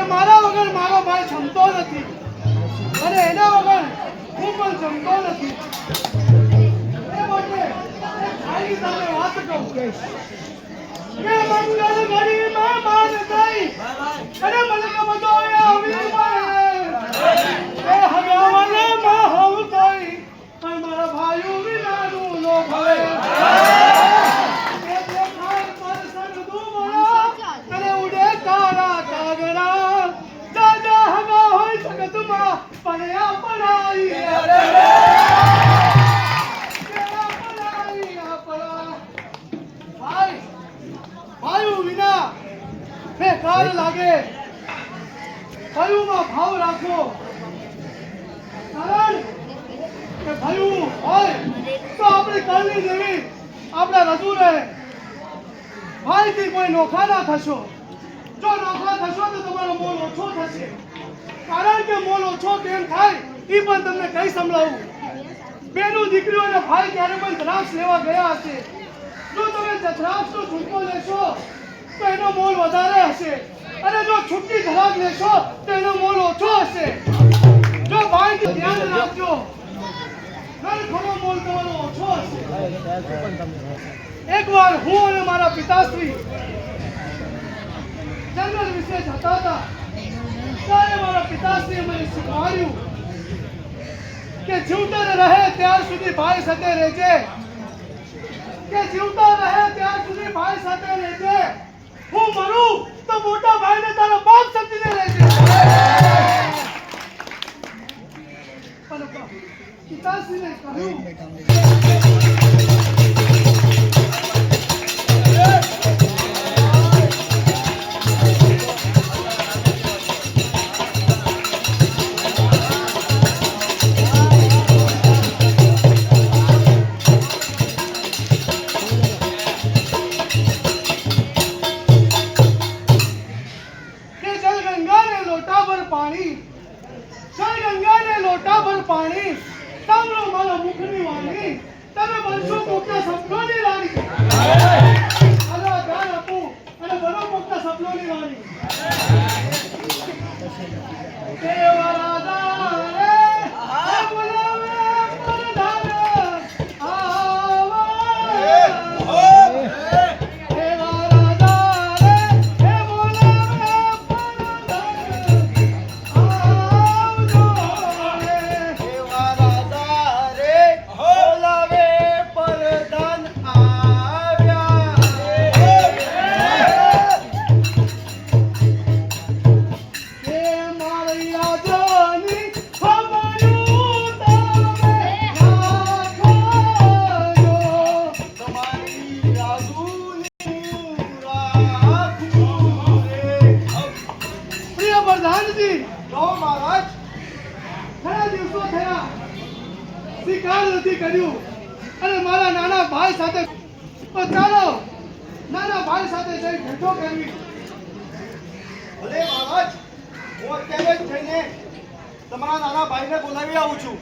મારા વગર મારો ભાઈ જમતો નથી અને એના વગર હું પણ જમતો નથી એ માટે ભાઈની સામે વાત કહું કે મંગલ ઘડી માં માન થઈ અને મલક બધો આવી એ હગાવને માં હોવ થઈ પણ મારા ભાઈઓ વિનાનું નો ભવે લાગે ભાઈઓમાં ભાવ રાખો કારણ કે ભાઈઓ હોય તો આપણી કાળની દેવી આપણા રજૂ રહે ભાઈથી કોઈ નોખા ના થશો જો નોખા થશો તો તમારો મોલ ઓછો થશે કારણ કે મોલ ઓછો કેમ થાય એ પણ તમને કઈ સંભળાવું બેનું દીકરીઓ અને ભાઈ ક્યારે પણ દ્રાક્ષ લેવા ગયા હશે જો તમે દ્રાક્ષનો છૂટકો લેશો તો એનો મોલ વધારે હશે અને જો છૂટી ધરાક લેશો તો એનો મોલ ઓછો હશે જો ભાઈ ધ્યાન રાખજો ઘણો મોલ તમારો ઓછો હશે એકવાર હું અને મારા પિતાશ્રી જંગલ વિશે જતા હતા ત્યારે મારા પિતાશ્રીએ મને શીખવાડ્યું કે જીવતા રહે ત્યાર સુધી ભાઈ સાથે રહેજે કે જીવતા રહે ત્યાર સુધી ભાઈ સાથે રહેજે હું મરું તો મોટા ભાઈને તારો બાપ સમજીને રહેજે પણ પિતાશ્રીને કહ્યું અને મારા નાના ભાઈ સાથે ચાલો નાના ભાઈ સાથે જઈ ભેટો કરવી ભલે મહારાજ હું અત્યારે જ જઈને તમારા નાના ભાઈને બોલાવી આવું છું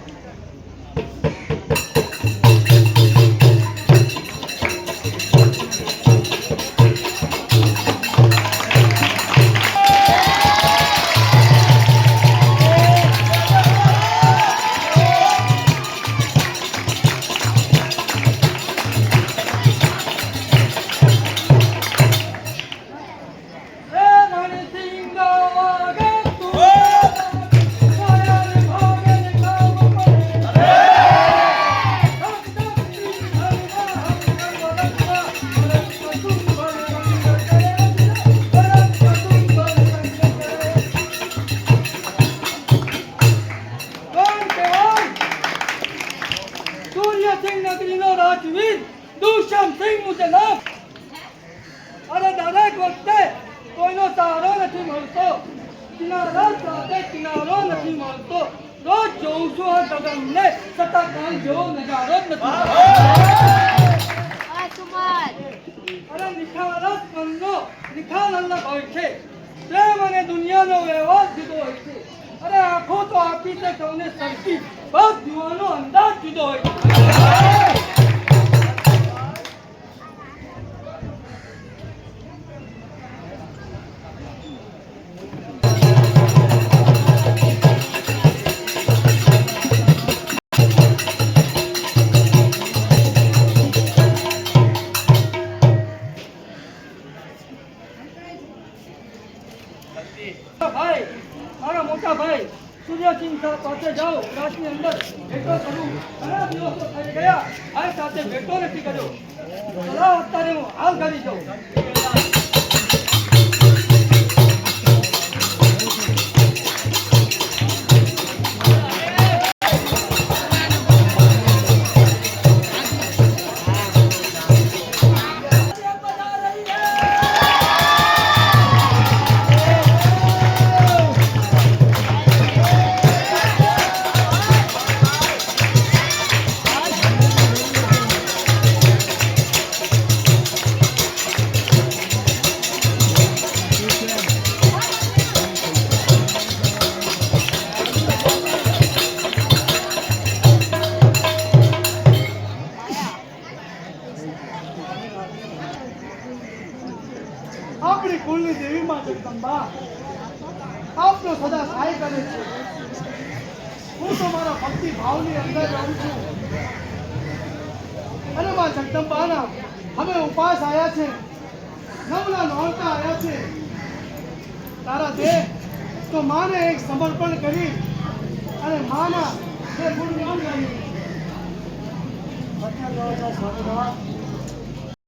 સિંહ નગરીનો રાજવીર દુષ્યંતસિંહ મુજે નામ. અરે દરેક વખતે કોઈનો સહારો નથી મળતો. કિનારા સાથે કિનારો નથી મળતો. રોજ જોઉં છું આ ગગનને, છતાં કાલ જેવો નજારો જ નથી. અરે નિખાલસ મનનો નિખાલ અલગ હોય છે. પ્રેમ અને દુનિયાનો વ્યવહાર જુદો હોય છે. અરે આંખો તો આપી છે સૌને સરખી, બસ જોવાનો અંદાજ જુદો હોય છે. ભાઈ, મારા મોટા ભાઈ સૂર્યસિંહ પાસે જાઓ. રાતની અંદર ભેટો કરું. ઘણા દિવસો થઈ ગયા ભાઈ સાથે ભેટો નથી કર્યો. ચલો અત્યારે હું હાલ કરી જાઉં. આપણી કુળની દેવી માં જગદંબા આપનો સદા સહાય કરે છે. હું તો મારા ભક્તિ ભાવની અંદર રહું છું. અને માં જગદંબાના હવે ઉપાસ આવ્યા છે, નવલા નોરતા આવ્યા છે. તારા દેહ તો માને એક સમર્પણ કરી અને માના જે ગુણગાન ગાયું.